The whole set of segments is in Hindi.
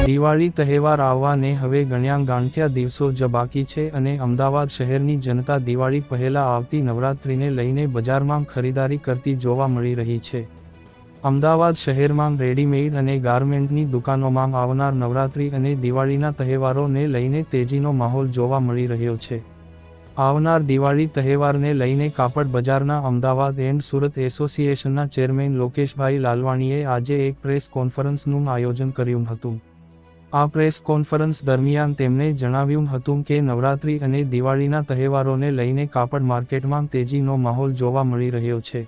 દિવાળી તહેવાર આવવાને હવે ગણ્યા ગાંઠ્યા દિવસો જ બાકી છે અને અમદાવાદ શહેરની જનતા દિવાળી પહેલા આવતી નવરાત્રિને લઈને બજારમાં ખરીદારી કરતી જોવા મળી રહી છે। અમદાવાદ શહેરમાં રેડીમેડ અને ગાર્મેન્ટની દુકાનોમાં આવનાર નવરાત્રિ અને દિવાળીના તહેવારોને લઈને તેજીનો માહોલ જોવા મળી રહ્યો છે। આવનાર દિવાળી તહેવારને લઈને કાપડ બજારના અમદાવાદ એન્ડ સુરત એસોસિએશનના ચેરમેન લોકેશભાઈ લાલવાણીએ આજે એક પ્રેસ કોન્ફરન્સનું આયોજન કર્યું હતું। આ પ્રેસ કોન્ફરન્સ દરમિયાન તેમણે જણાવ્યું હતું કે નવરાત્રિ અને દિવાળીના તહેવારોને લઈને કાપડ માર્કેટમાં તેજીનો માહોલ જોવા મળી રહ્યો છે।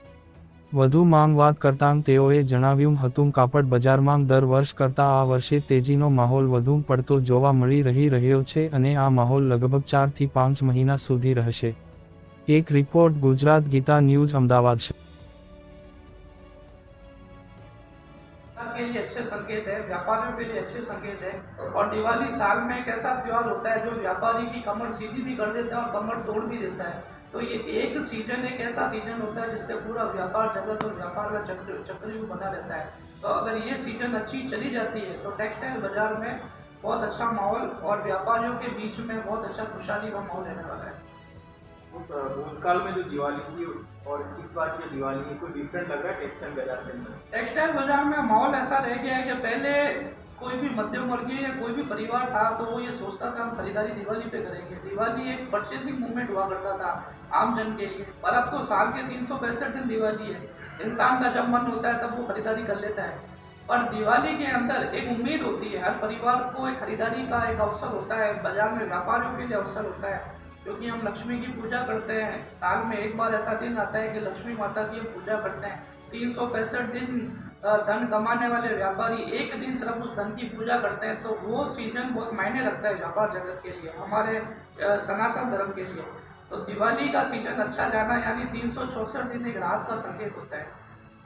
વધુમાં વાત કરતાં તેઓએ જણાવ્યું હતું કાપડ બજારમાં દર વર્ષ કરતાં આ વર્ષે તેજીનો માહોલ વધુ પડતો જોવા મળી રહ્યો છે અને આ માહોલ લગભગ 4 થી 5 મહિના સુધી રહેશે। એક રિપોર્ટ ગુજરાત ગીતા ન્યૂઝ અમદાવાદ છે। के लिए अच्छे संकेत है, व्यापारियों के लिए अच्छे संकेत है। और दिवाली साल में एक ऐसा त्योहार होता है जो व्यापारी की कमर सीधी भी कर देता है और कमर तोड़ भी देता है। तो ये एक सीजन एक ऐसा सीजन होता है जिससे पूरा व्यापार जगत और व्यापार का चक्रव्यूह बना रहता है। तो अगर ये सीजन अच्छी चली जाती है तो टेक्सटाइल बाजार में बहुत अच्छा माहौल और व्यापारियों के बीच में बहुत अच्छा खुशहाली का माहौल रहने वाला है। भूतकाल में जो दिवाली थी और इस बार की दिवाली में कोई डिफरेंट लग रहा है टेक्सटाइल बाजार के अंदर? टेक्सटाइल बाजार में माहौल ऐसा रह गया है कि पहले कोई भी मध्यम वर्गीय या कोई भी परिवार था तो वो ये सोचता था हम खरीदारी दिवाली पे करेंगे। दिवाली एक परचेसिंग मूवमेंट हुआ करता था आम जन के लिए, पर अब तो साल के 365 दिन दिवाली है। इंसान का जब मन होता है तब वो खरीदारी कर लेता है। पर दिवाली के अंदर एक उम्मीद होती है, हर परिवार को एक खरीदारी का एक अवसर होता है, बाजार में व्यापारियों के लिए अवसर होता है, क्योंकि हम लक्ष्मी की पूजा करते हैं। साल में एक बार ऐसा दिन आता है कि लक्ष्मी माता की हम पूजा करते हैं। 365 दिन धन कमाने वाले व्यापारी एक दिन सिर्फ उस धन की पूजा करते हैं, तो वो सीजन बहुत मायने रखता है व्यापार जगत के लिए, हमारे सनातन धर्म के लिए। तो दिवाली का सीजन अच्छा जाना यानी 364 दिन एक राहत का संकेत होता है।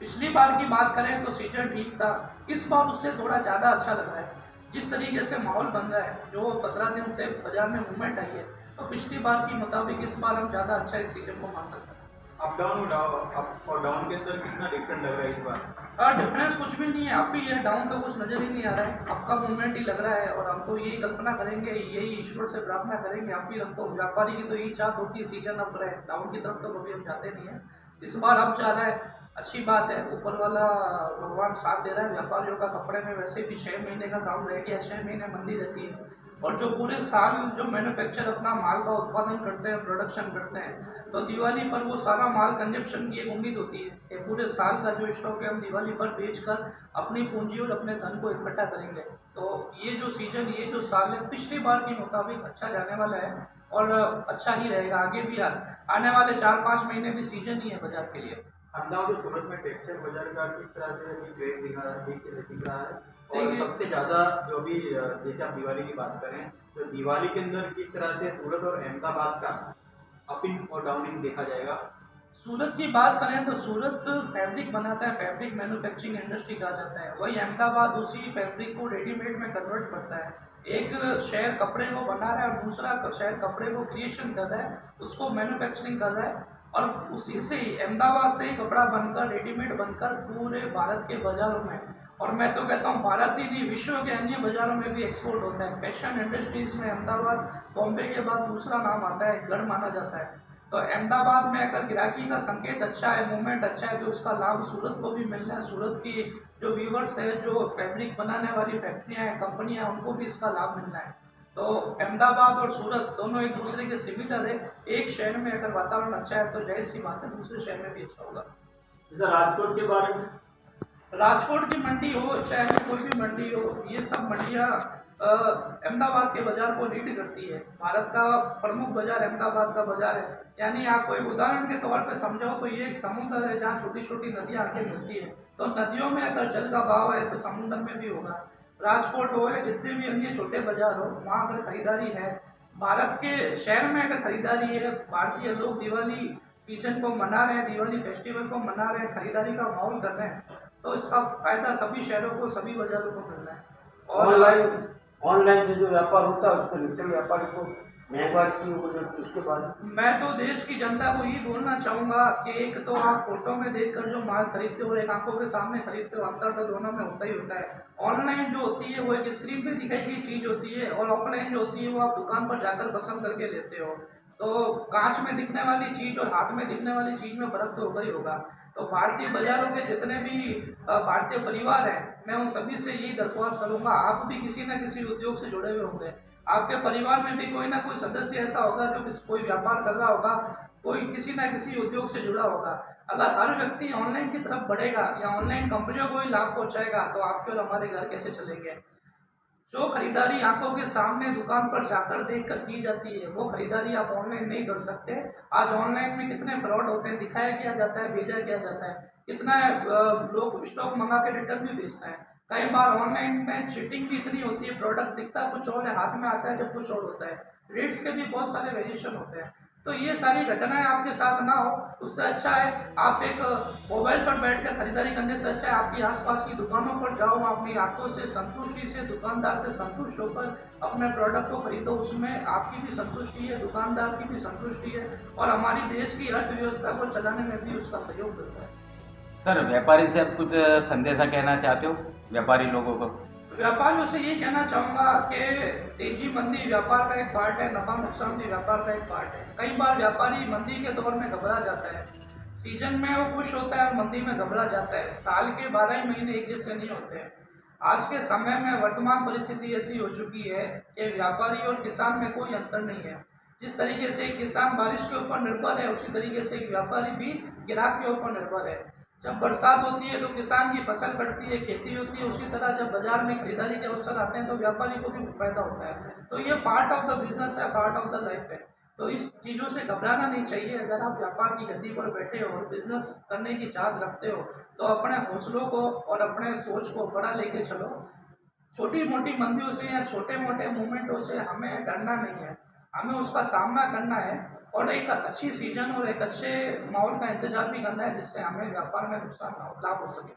पिछली बार की बात करें तो सीजन ठीक था, इस बार उससे थोड़ा ज़्यादा अच्छा लग रहा है। जिस तरीके से माहौल बन रहा है, जो 15 दिन से बाजार में मूवमेंट आई है, तो पिछली बार की मुताबिक इस बार हम ज़्यादा अच्छा इस सीजन को मान सकते हैं। अप और डाउन के अंदर कितना डिफरेंट लग रहा है इस बार? डिफरेंस कुछ भी नहीं है, अप ही है, डाउन का कुछ नज़र ही नहीं आ रहा है। अप का मूवमेंट ही लग रहा है और हम तो यही कल्पना करेंगे, यही ईश्वर से प्रार्थना करेंगे। अब भी हम तो व्यापारी की तो यही चाहत होती है सीजन अप रहे, डाउन की तरफ तो कभी हम जाते नहीं है। इस बार अप जा रहा है, अच्छी बात है, ऊपर वाला भगवान साथ दे रहा है। व्यापारियों का कपड़े में वैसे भी 6 महीने का काम रह गया, 6 महीने मंदी रहती है। और जो पूरे साल जो मैन्युफैक्चर अपना माल का उत्पादन करते हैं, प्रोडक्शन करते हैं, तो दिवाली पर वो सारा माल कंजप्शन की एक उम्मीद होती है कि पूरे साल का जो स्टॉक है हम दिवाली पर बेचकर अपनी पूंजी और अपने धन को इकट्ठा करेंगे। तो ये जो सीजन, ये जो साल है, पिछली बार के मुताबिक अच्छा जाने वाला है और अच्छा ही रहेगा। आगे भी आने वाले 4-5 महीने भी सीजन ही है बाजार के लिए। अमदावाद और सूरत में टेक्सटाइल बाजार का किस तरह से ट्रेड दिख रहा है? और सबसे ज़्यादा जो भी जैसे आप दिवाली की बात करें तो दिवाली के अंदर किस तरह से सूरत और अहमदाबाद का अपिंग और डाउनिंग देखा जाएगा? सूरत की बात करें तो सूरत फैब्रिक बनाता है, फैब्रिक मैन्युफैक्चरिंग इंडस्ट्री कहा जाता है। वही अहमदाबाद उसी फैब्रिक को रेडीमेड में कन्वर्ट करता है। एक शहर कपड़े को बना रहा है और दूसरा शहर कपड़े को क्रिएशन कर रहा है, उसको मैन्युफैक्चरिंग कर रहा है, और उसी से ही अहमदाबाद से ही कपड़ा बनकर रेडीमेड बनकर पूरे भारत के बाजारों में, और मैं तो कहता हूँ भारत ही नहीं विश्व के अन्य बाजारों में भी एक्सपोर्ट होता है। फैशन इंडस्ट्रीज में अहमदाबाद बॉम्बे के बाद दूसरा नाम आता है, गढ़ माना जाता है। तो अहमदाबाद में अगर गिराकी का संकेत अच्छा है, मूवमेंट अच्छा है, तो उसका लाभ सूरत को भी मिलना है। सूरत की जो व्यूवर्स है, जो फैब्रिक बनाने वाली फैक्ट्रियाँ हैं, कंपनियाँ, उनको भी इसका लाभ मिलना है। तो अहमदाबाद और सूरत दोनों एक दूसरे के सिमिलर है। एक शहर में अगर वातावरण अच्छा है तो जाहिर सी बात है दूसरे शहर में भी अच्छा होगा। जैसे राजकोट के बारे में, राजकोट की मंडी हो चाहे कोई भी मंडी हो, ये सब मंडियाँ अहमदाबाद के बाजार को लीड करती है। भारत का प्रमुख बाजार अहमदाबाद का बाजार है। यानी आपको एक उदाहरण के तौर पे समझाओ तो ये एक समुद्र है जहाँ छोटी छोटी नदियाँ आके मिलती है। तो नदियों में अगर जल का बहाव है तो समुद्र में भी होगा। राजकोट हो या जितने भी अन्य छोटे बाजार हो, वहाँ अगर खरीदारी है, भारत के शहर में अगर खरीदारी है, भारतीय लोग दिवाली सीजन को मना रहे हैं, दिवाली फेस्टिवल को मना रहे हैं, खरीदारी का माहौल कर रहे हैं, तो इसका फायदा सभी शहरों को, सभी बाजारों को मिल रहा है। और ऑनलाइन से जो व्यापार होता है उसको रिटेल व्यापारी को महंगाई की मतलब उसके बाद मैं तो देश की जनता को यही बोलना चाहूंगा कि एक तो आप फोटो में देखकर जो माल खरीदते हो और एक आंखों के सामने खरीदते हो, अंतर तो दोनों में होता ही होता है। ऑनलाइन जो होती है वो एक स्क्रीन पे दिखाई गई चीज होती है और ऑफलाइन जो होती है वो आप दुकान पर जाकर पसंद करके लेते हो। तो कांच में दिखने वाली चीज और हाथ में दिखने वाली चीज में फर्क तो होगा ही होगा। तो भारतीय बाजारों के जितने भी भारतीय परिवार हैं, मैं उन सभी से यही दरख्वास्त करूंगा, आप भी किसी न किसी उद्योग से जुड़े हुए होंगे, आपके परिवार में भी कोई ना कोई सदस्य ऐसा होगा जो कोई व्यापार कर रहा होगा, कोई किसी ना किसी उद्योग से जुड़ा होगा। अगर हर व्यक्ति ऑनलाइन की तरफ बढ़ेगा या ऑनलाइन कंपनियों को ही लाभ पहुंचाएगा तो आपके और हमारे घर कैसे चलेंगे। जो खरीदारी आंखों के सामने दुकान पर जाकर देखकर की जाती है वो खरीदारी आप ऑनलाइन नहीं कर सकते। आज ऑनलाइन में कितने फ्रॉड होते हैं, दिखाया क्या जाता है, भेजा क्या जाता है, कितना लोग स्टॉक मंगा के रिटर्न भी भेजते हैं। कई बार ऑनलाइन में चीटिंग भी इतनी होती है, प्रोडक्ट दिखता कुछ और है, हाथ में आता है जब कुछ और होता है। रेट्स के भी बहुत सारे वेरिएशन होते हैं। तो ये सारी घटनाएं आपके साथ ना हो, उससे अच्छा है आप एक मोबाइल पर बैठकर खरीदारी करने से अच्छा है आपकी आसपास की दुकानों पर जाओ, अपनी आंखों से संतुष्टि से दुकानदार से संतुष्ट होकर अपने प्रोडक्ट को खरीदो। उसमें आपकी भी संतुष्टि है, दुकानदार की भी संतुष्टि है और हमारी देश की अर्थव्यवस्था को चलाने में भी उसका सहयोग मिलता है। सर, व्यापारी से आप कुछ संदेशा कहना चाहते हो व्यापारी लोगों को? व्यापारियों से ये कहना चाहूंगा कि तेजी मंदी व्यापार का एक पार्ट है, नफा नुकसान भी व्यापार का एक पार्ट है। कई बार व्यापारी मंदी के दौर में घबरा जाता है, सीजन में वो खुश होता है और मंदी में घबरा जाता है। साल के 12 ही महीने एक जैसे नहीं होते हैं। आज के समय में वर्तमान परिस्थिति ऐसी हो चुकी है कि व्यापारी और किसान में कोई अंतर नहीं है। जिस तरीके से किसान बारिश के ऊपर निर्भर है उसी तरीके से व्यापारी भी ग्राहक के ऊपर निर्भर है। जब बरसात होती है तो किसान की फसल कटती है, खेती होती है, उसी तरह जब बाजार में खरीदारी के अवसर आते हैं तो व्यापारी को भी फायदा होता है। तो ये पार्ट ऑफ द बिजनेस है, पार्ट ऑफ द लाइफ है। तो इस चीज़ों से घबराना नहीं चाहिए। अगर आप व्यापार की गति पर बैठे हो और बिजनेस करने की चाहत रखते हो तो अपने हौसलों को और अपने सोच को बड़ा लेके चलो। छोटी मोटी मंदियों से या छोटे मोटे मूवमेंटों से हमें डरना नहीं है, हमें उसका सामना करना है और एक अच्छी सीजन और एक अच्छे माहौल का इंतजार भी करना है जिससे हमें व्यापार में नुकसान ना हो, लाभ हो सके।